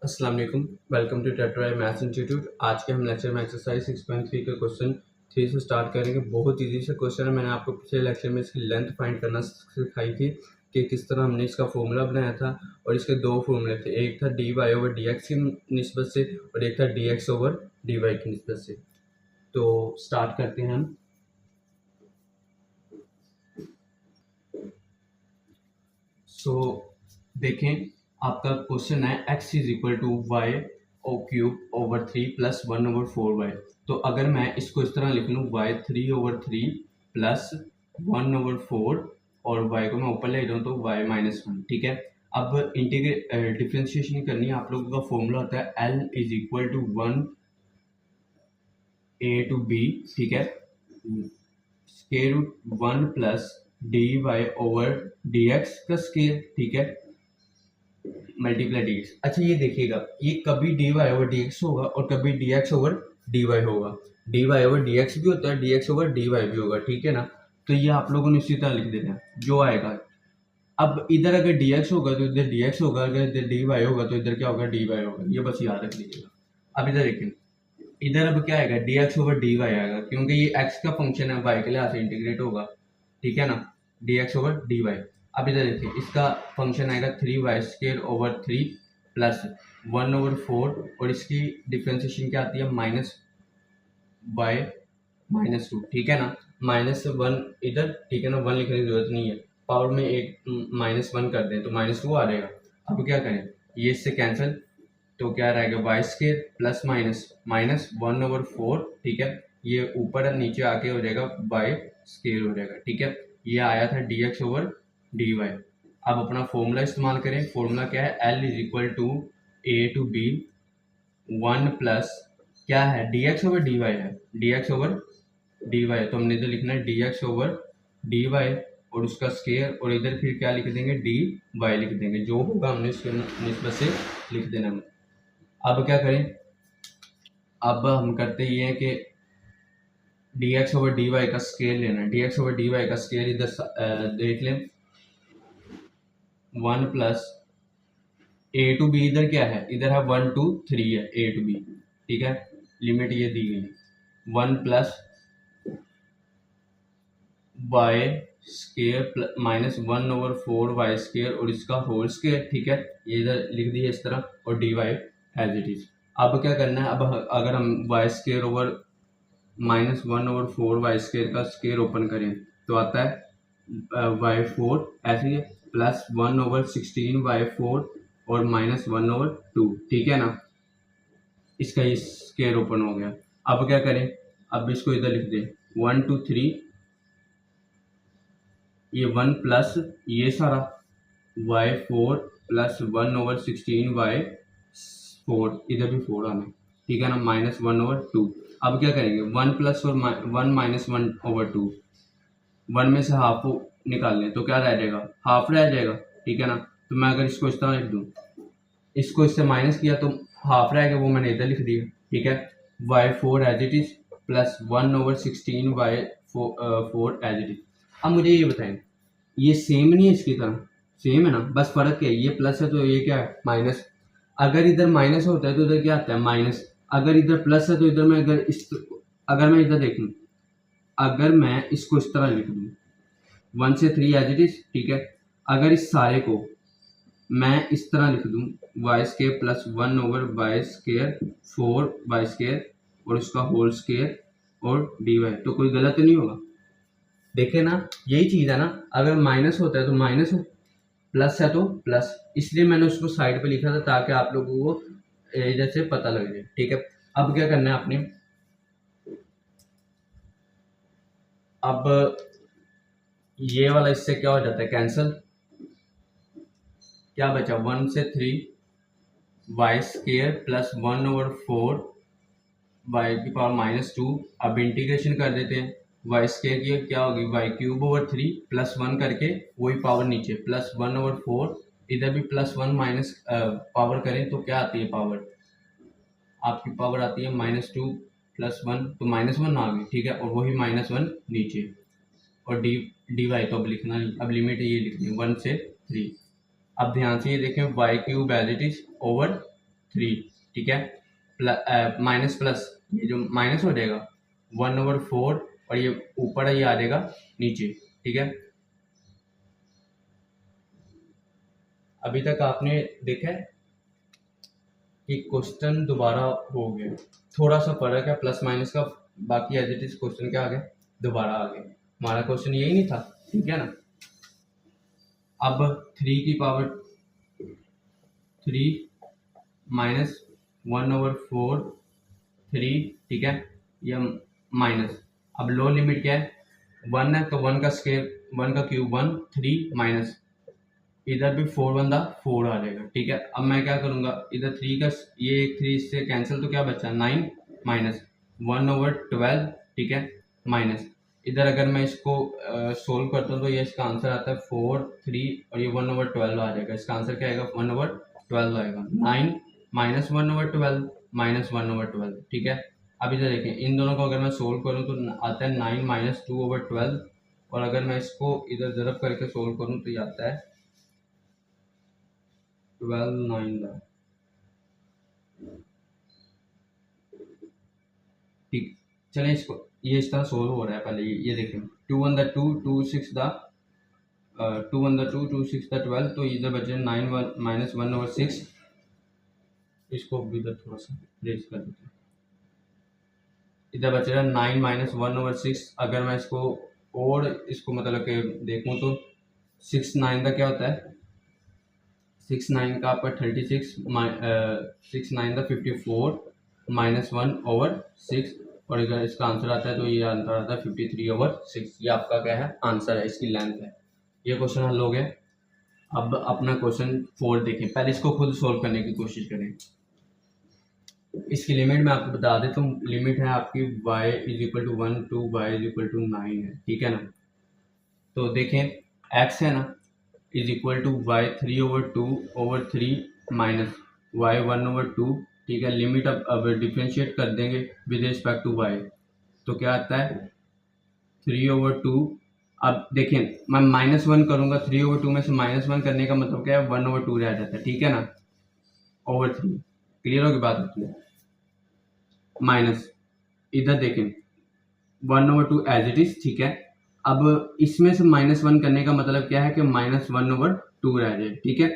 अस्सलाम वालेकुम। Welcome to Tetrai maths institute. आज के हम लेक्चर में एक्सरसाइज 6.3 के क्वेश्चन 3 से स्टार्ट करेंगे। बहुत इजी से क्वेश्चन है। मैंने आपको पिछले लेक्चर में इसकी लेंथ फाइंड करना सिखाई थी कि किस तरह हमने इसका फॉर्मूला बनाया था। और इसके दो फॉर्मूले थे, एक था d y over d x की निस्बत से और एक था d x over d y की निस्बत से। तो स्टार्ट करते हैं हम। सो देखें, आपका क्वेश्चन है x is equal to y o cube over 3 plus 1 over 4y। तो अगर मैं इसको इस तरह लिख लूँ y 3 ओवर 3 प्लस 1 ओवर 4 और y को मैं ऊपर ले रहा हूँ तो y माइनस 1। ठीक है, अब डिफ्रेंशिएशन करनी है। आप लोगों का फॉर्मूला होता है l is equal to 1 a to b। ठीक है, square root 1 plus d y over d x plus square. ठीक है, मल्टीप्लाई डी एक्स। अच्छा ये देखिएगा, ये कभी d y over d x होगा और कभी d x over d y होगा। D y over d x भी होता है, d x over d y भी होगा। ठीक है ना, तो ये आप लोगों ने इसी तरह लिख देना है जो आएगा। अब इधर अगर डी एक्स होगा तो इधर डी एक्स होगा, अगर इधर डी वाई होगा तो इधर क्या होगा, डी वाई होगा। ये बस याद रख लीजिएगा। अब इधर देखें, इधर अब क्या आएगा, d x over d y आएगा, क्योंकि ये एक्स का फंक्शन है, वाई के लिहाज से इंटीग्रेट होगा। ठीक है ना, d x over d y. अब इधर देखिए, इसका फंक्शन आएगा 3y square over 3 plus 1 over 4 और इसकी डिफ्रेंशिएशन क्या आती है, माइनस y माइनस 2। ठीक है ना, माइनस 1 इधर, ठीक है ना, 1 लिखने की जरूरत नहीं है, पावर में एक माइनस 1 कर दें तो माइनस 2 आ जाएगा। अब क्या करें, ये इससे कैंसिल, तो क्या रहेगा y square plus minus minus 1 over 4। ठीक है, ये ऊपर नीचे आके हो जाएगा वाई स्क्वायर हो जाएगा। ठीक है, ये आया था d x over d y. अब अपना फॉर्मूला इस्तेमाल करें। फॉर्मूला क्या है, L is equal to a to b 1 plus क्या है, d x over d y है, d x over d y. तो हमने इधर लिखना है d x over d y और उसका स्क्वायर, और इधर फिर क्या लिख देंगे, डी वाई लिख देंगे, जो होगा हमने इसके निस्बत से लिख देना है। अब क्या करें, अब हम करते ये हैं कि d x over d y का स्केल लेना है। D x over d y का स्केल इधर देख लें, 1 प्लस ए टू बी, इधर क्या है, इधर है 1 2 3 है ए टू बी। ठीक है, लिमिट ये दी गई है 1 plus y square minus 1 over 4 y square और इसका होल स्केयर। ठीक है, ये इधर लिख दिया इस तरह, और d y as it is. अब क्या करना है, अब अगर हम y square over minus 1 over 4 y square का स्केयर ओपन करें तो आता है वाई 4 ऐसे ही, प्लस 1 ओवर 16 वाई 4 और माइनस 1 ओवर 2। ठीक है ना, इसका ये स्केयर ओपन हो गया। अब क्या करें, अब इसको इधर लिख दें 1 2 3, ये 1 प्लस ये सारा वाई 4 प्लस 1 ओवर 16 वाई 4, इधर भी 4 आना है। ठीक है ना, माइनस 1 ओवर 2। अब क्या करेंगे, 1 प्लस और 1 माइनस 1 ओवर 2, 1 में से हाफ निकाल लें तो क्या रह जाएगा, हाफ रह जाएगा। ठीक है ना, तो मैं अगर इसको इस तरह लिख दूँ, इसको इससे माइनस किया तो हाफ रह गया, वो मैंने इधर लिख दिया। ठीक है, y 4 as it is plus 1 over 16 y 4 as it is. अब मुझे ये बताएं, ये सेम नहीं है इसकी तरह, सेम है ना, बस फर्क क्या है, ये प्लस है तो ये क्या है, माइनस। अगर इधर माइनस होता है तो इधर क्या आता है, माइनस। अगर इधर प्लस है तो इधर मैं अगर मैं इधर देखूं, अगर मैं इसको इस तरह लिख दूं 1 से 3 एज इट इज। ठीक है, अगर इस सारे को मैं इस तरह लिख दूं y square plus 1 over y square 4 y square और उसका होल स्केयर और डी वाई, तो कोई गलत नहीं होगा। देखे ना, यही चीज़ है ना, अगर माइनस होता है तो माइनस हो, प्लस है तो प्लस, इसलिए मैंने उसको साइड पे लिखा था ताकि आप लोगों को इधर से पता लग जाए। ठीक है, अब क्या करना है आपने, अब ये वाला इससे क्या हो जाता है, कैंसिल। क्या बचा, 1 से 3 y square plus 1 over 4 y की पावर माइनस 2। अब इंटीग्रेशन कर देते हैं, वाई स्केयर की क्या होगी, वाई क्यूब ओवर 3 प्लस 1 करके वही पावर नीचे प्लस 1 ओवर 4, इधर भी प्लस 1 माइनस पावर करें तो क्या आती है पावर, आपकी पावर आती है माइनस 2 प्लस 1, तो माइनस 1 आ गई। ठीक है, और वही माइनस 1 नीचे, और डी वाई तो अब लिखना नहीं, अब लिमिट ये लिखनी है 1 से 3। अब ध्यान से ये देखें, y cube as it is over 3, ठीक है, माइनस प्लस ये जो माइनस हो जाएगा 1/4 और ये ऊपर ही आ जाएगा नीचे, ठीक है। अभी तक आपने देखा है कि क्वेश्चन दोबारा हो गया, थोड़ा सा फर्क है प्लस माइनस का, बाकी एज इट इज क्वेश्चन क्या आ गया, दोबारा आ गया। हमारा क्वेश्चन यही नहीं था, ठीक है ना। अब 3 की पावर 3 माइनस 1/4 3, ठीक है, ये माइनस, अब लो लिमिट क्या है, 1 है तो 1 का स्क्वायर 1 का क्यूब 1, 3 माइनस इधर भी 4 बंदा 4 आ जाएगा, ठीक है। अब मैं क्या करूँगा, इधर 3 का ये 3 इससे कैंसिल तो क्या बचा 9 माइनस 1/12, ठीक है, माइनस इधर अगर मैं इसको सोल्व करता हूँ तो ये इसका आंसर आता है 4 3 और ये 1/12 आ जाएगा। इसका आंसर क्या आएगा, 1/12 आएगा। 9 माइनस 1/12 माइनस 1/12, ठीक है। अब इधर देखें, इन दोनों को अगर मैं सोल्व करूँ तो आता है 9 माइनस 2/12 और अगर मैं इसको इधर ज़रब करके सोल्व करूँ तो ये आता है 12 9, ठीक। चलें इसको, ये इस तरह सोल्व हो रहा है, पहले ये देखें 2 1 2 2 6 द 2 1 2 2 6 द 12, तो इधर बचे 9 1 माइनस 1/6, इसको भी इधर थोड़ा सा रेज कर देते हैं, इधर बचेगा 9 माइनस 1/6। अगर मैं इसको और इसको मतलब कि देखूँ तो 6 9 का क्या होता है, 6 9 का आपका 36, 6 9 का 54 माइनस 1/6 और अगर इसका आंसर आता है तो ये आंसर आता है 53/6। ये आपका क्या है, आंसर है, इसकी लेंथ है। ये क्वेश्चन हल हो गया। अब अपना क्वेश्चन 4 देखें, पहले इसको खुद सोल्व करने की कोशिश करें। इसकी लिमिट मैं आपको बता देता हूँ, लिमिट है आपकी y = 1 to y = 9 है, ठीक है ना। तो देखें x है ना = y 3/2/3 माइनस y 1/2, ठीक है। लिमिट अब डिफ्रेंशिएट कर देंगे विद रिस्पेक्ट टू y, तो क्या आता है 3/2। अब देखें मैं -1 करूँगा, 3/2 में से -1 करने का मतलब क्या है, 1/2 रह जाता है, ठीक है ना, ओवर 3। क्लियर होगी बात अपनी। माइनस इधर देखें 1/2 एज इट इज, ठीक है। अब इसमें से -1 करने का मतलब क्या है कि -1/2 रह जाए, ठीक है।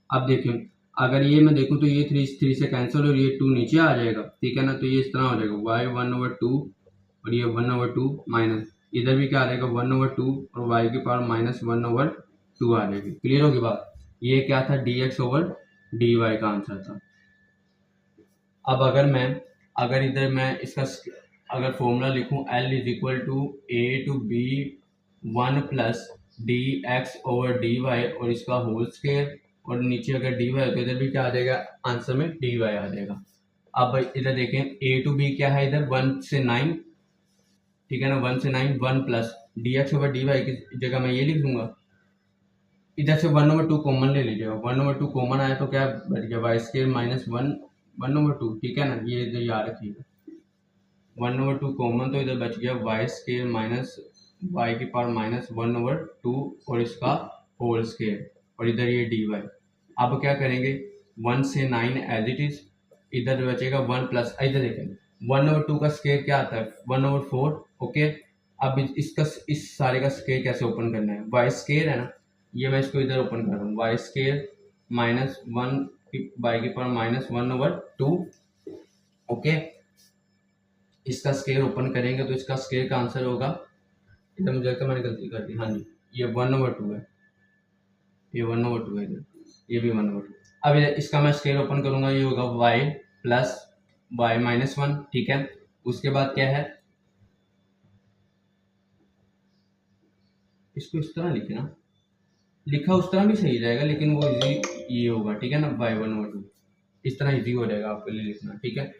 अब देखें अगर ये मैं देखूं तो ये 3 से कैंसिल और ये 2 नीचे आ जाएगा, ठीक है ना। तो ये इस तरह हो जाएगा y 1/2 और ये 1/2 माइनस इधर भी क्या आ जाएगा 1/2 और y की पावर -1/2 आ जाएगी। क्लियर होगी बात। ये क्या था, dx/dy का आंसर था। अब अगर इधर मैं इसका अगर फॉर्मूला लिखूं L = a to b 1 plus dx/dy और इसका होल स्क्वायर और नीचे अगर dy हो तो इधर भी क्या आ जाएगा, आंसर में dy आ जाएगा। अब इधर देखें a to b क्या है, इधर 1 से 9, ठीक है ना, 1 से 9 1 प्लस dx/dy की जगह मैं ये लिख दूंगा, इधर से 1/2 कॉमन ले लीजिएगा, 1/2 कॉमन आया तो क्या बच गया y² माइनस 1/2, ठीक है ना। ये इधर याद रखिएगा 1/2 कॉमन, तो इधर बच गया y² माइनस y की पावर -1/2 और इसका होल स्क्वायर और इधर ये dy। अब क्या करेंगे 1 से 9 एज इट इज, इधर बचेगा 1 प्लस, इधर देखें 1/2 का स्क्वायर क्या आता है 1/4, ओके। अब इसका इस सारे का स्क्वायर कैसे ओपन करना है, y² है ना, ये मैं इसको इधर ओपन कर रहा हूँ, y² माइनस 1 y की पावर -1/2, ओके। इसका स्क्वायर ओपन करेंगे तो इसका स्क्वायर का आंसर होगा, इधर मुझे लगता है मैंने गलती कर दी, हाँ जी ये 1/2 है, ये 1/2 है, इधर ये भी 1/2। अब इसका मैं स्क्वायर ओपन करूंगा, ये होगा y प्लस y माइनस 1, ठीक है। उसके बाद क्या है, इसको इस तरह लिखना, लिखा उस तरह भी सही रहेगा लेकिन वो इजी ये होगा, ठीक है ना, y 1/2 इस तरह इजी हो जाएगा आपके लिए लिखना, ठीक है।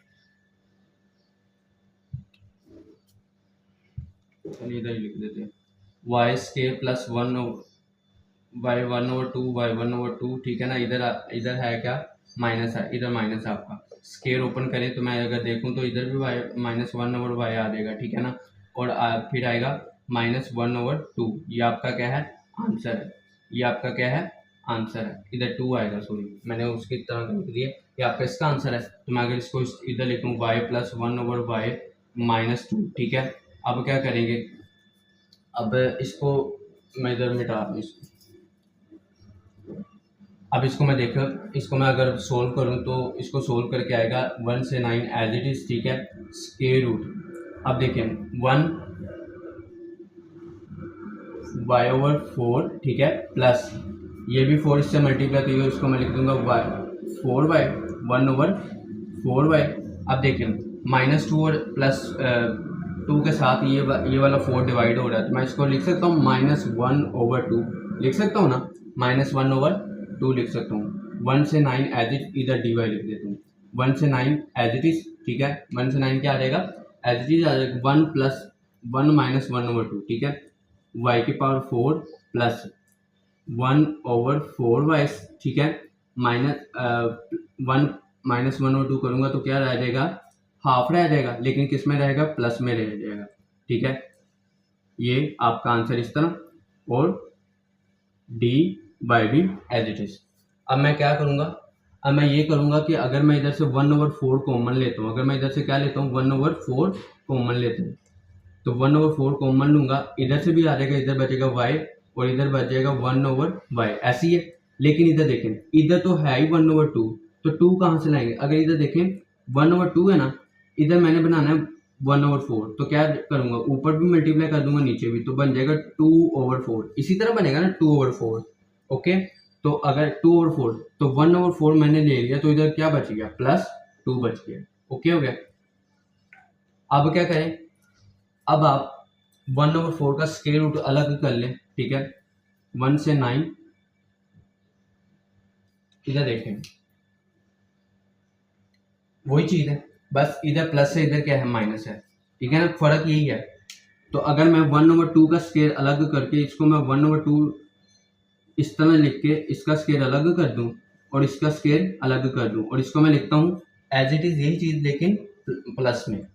चलिए इधर ही लिख देते हैं y² प्लस 1 y 1/2 y 1/2, ठीक है ना। इधर है क्या, माइनस है, इधर माइनस है आपका। स्क्वायर ओपन करें तो मैं अगर देखूं तो इधर भी y -1/y आ जाएगा, ठीक है ना। और फिर आएगा -1/2, ये आपका क्या है, आंसर है। ये आपका क्या है, आंसर है, इधर 2 आएगा, सॉरी मैंने उसकी तरह लिख दिया, ये आपका इसका आंसर है। तो मैं अगर इसको इधर लिखूँ y प्लस 1/y माइनस 2, ठीक है। अब क्या करेंगे, अब इसको मैं इधर मिटा दूँ इसको। अब इसको मैं देखो, इसको मैं अगर सोल्व करूँ तो इसको सोल्व करके आएगा 1 से 9 एज इट इज़, ठीक है। स्क्वायर रूट, अब देखें 1 y/4, ठीक है, प्लस ये भी 4 इससे मल्टीप्लाई तो उसको मैं लिख दूंगा y 4/1/4y। अब देखें -2 और +2 के साथ ये वाला 4 डिवाइड हो रहा है, तो मैं इसको लिख सकता हूँ -1/2 लिख सकता हूँ ना, -1/2 लिख सकता हूँ। 1 से 9 एज इट, इधर dy लिख देता हूँ, 1 से 9 एज इट इज, ठीक है। 1 से 9 क्या आ जाएगा, एज इट इज आ जाएगा 1 + 1 - 1/2, ठीक है। y⁴ प्लस 1/4y, ठीक है, -1 - 1/2 करूँगा तो क्या रह जाएगा, हाफ रह जाएगा, लेकिन किस में रहेगा, प्लस में रह जाएगा, ठीक है। ये आपका आंसर इस तरह, और dy भी एज इट इज। अब मैं क्या करूँगा, अब मैं ये करूँगा कि अगर मैं इधर से 1/4 कॉमन लेता हूँ, अगर मैं इधर से क्या लेता हूँ, 1/4 कॉमन लेता हूँ, तो 1/4 कॉमन लूँगा, इधर से भी आ जाएगा, इधर बचेगा y और इधर बच जाएगा 1/y, ऐसी है। लेकिन इधर देखें, इधर तो है ही 1/2, तो 2 कहाँ से लाएंगे, अगर इधर देखें 1/2 है ना, इधर मैंने बनाना है 1/4, तो क्या करूँगा, ऊपर भी मल्टीप्लाई कर दूंगा, नीचे भी, तो बन जाएगा 2/4, इसी तरह बनेगा ना 2/4, ओके। तो अगर 2/4 तो 1/4 मैंने ले लिया, तो इधर क्या बच गया, +2 बच गया, ओके हो गया। अब क्या करें, अब आप 1/4 का स्क्वायर रूट अलग कर लें, ठीक है। 1 से 9, इधर देखें वही चीज़ है, बस इधर प्लस है, इधर क्या है, माइनस है, ठीक है ना, फर्क यही है। तो अगर मैं 1/2 का स्क्वायर अलग करके इसको मैं 1/2 इस तरह लिख के इसका स्क्वायर अलग कर दूं और इसका स्क्वायर अलग कर दूं, और इसको मैं लिखता हूँ एज इट इज यही चीज़, लेकिन प्लस में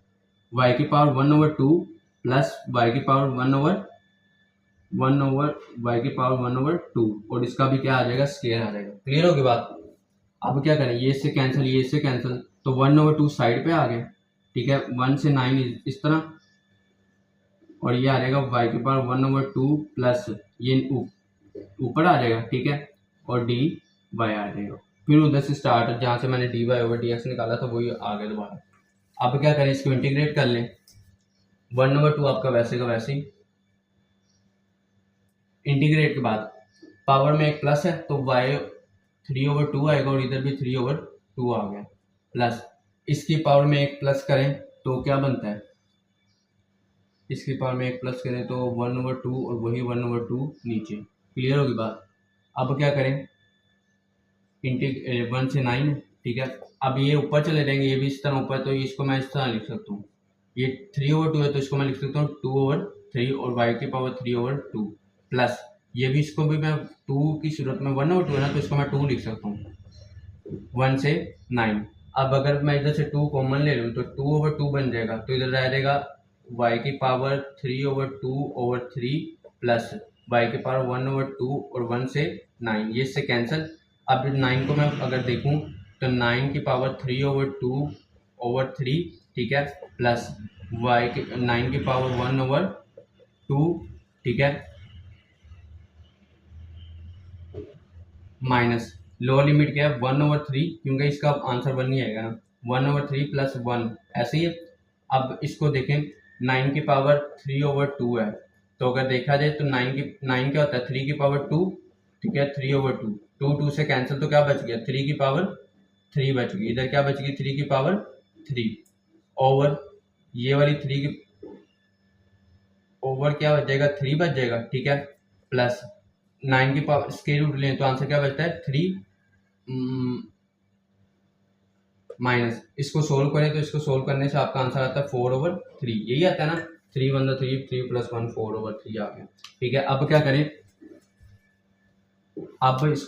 y⁴1/2 प्लस y⁴1/2, और इसका भी क्या आ जाएगा, स्क्वायर आ जाएगा। क्लियर होगी बात। अब क्या करें, ये इससे कैंसिल, ये इससे कैंसिल, तो 1/2 साइड पे आ गया, ठीक है। 1 से 9 इस तरह, और ये आ जाएगा y⁴1/2 प्लस ये ऊपर आ जाएगा, ठीक है, और dy आ जाएगा। फिर उधर से स्टार्ट, जहाँ से मैंने dy/dx निकाला था वही आ गया दोबारा। अब क्या करें, इसको इंटीग्रेट कर लें, 1/2 आपका वैसे का वैसे ही, इंटीग्रेट के बाद पावर में एक प्लस है तो y 3/2 आएगा, और इधर भी 3/2 आ गया, प्लस इसकी पावर में एक प्लस करें तो क्या बनता है, इसकी पावर में एक प्लस करें तो 1/2 और वही 1/2 नीचे। क्लियर होगी बात। अब क्या करें, 1 से 9, ठीक है। अब ये ऊपर चले जाएंगे, ये भी इस तरह ऊपर, तो इसको मैं इस तरह लिख सकता हूँ, ये 3/2 है तो इसको मैं लिख सकता हूँ 2/3 और y⁴ 3/2 प्लस ये भी, इसको भी मैं 2 की सूरत में 1/2 है ना, तो इसको मैं 2 लिख सकता हूँ 1 से 9। अब अगर मैं इधर से 2 कॉमन ले लूँ तो 2/2 बन जाएगा, तो इधर रह जाएगा y⁴ 3/2/3 प्लस y⁴ 1/2 और 1 से 9, ये इससे कैंसिल। अब 9 को मैं अगर देखूं तो 9 की पावर 3/2/3, ठीक है, प्लस 9 की पावर 1/2, ठीक है, माइनस लोअर लिमिट क्या है 1/3, क्योंकि इसका आंसर 1 नहीं आएगा ना, 1/3 प्लस 1 ऐसे ही है। अब इसको देखें, 9 की पावर 3/2 है, तो अगर देखा जाए तो 9 क्या होता है, 3 की पावर 2, ठीक है, 3/2, 2 से कैंसिल, तो क्या बच गया, 3 की पावर 3 बच गई, इधर क्या बच गई, 3 की पावर 3 ओवर ये वाली 3 की ओवर क्या बच जाएगा, 3 बच जाएगा, ठीक है, प्लस 9 की पावर स्क्वायर रूट लें तो आंसर क्या बचता है, 3 माइनस, इसको सोल्व करें तो इसको सोल्व करने से आपका आंसर आता है 4/3, यही आता है ना, 3 1 3 3 + 1 4/3 आ गया, ठीक है। अब क्या करें, अब इसको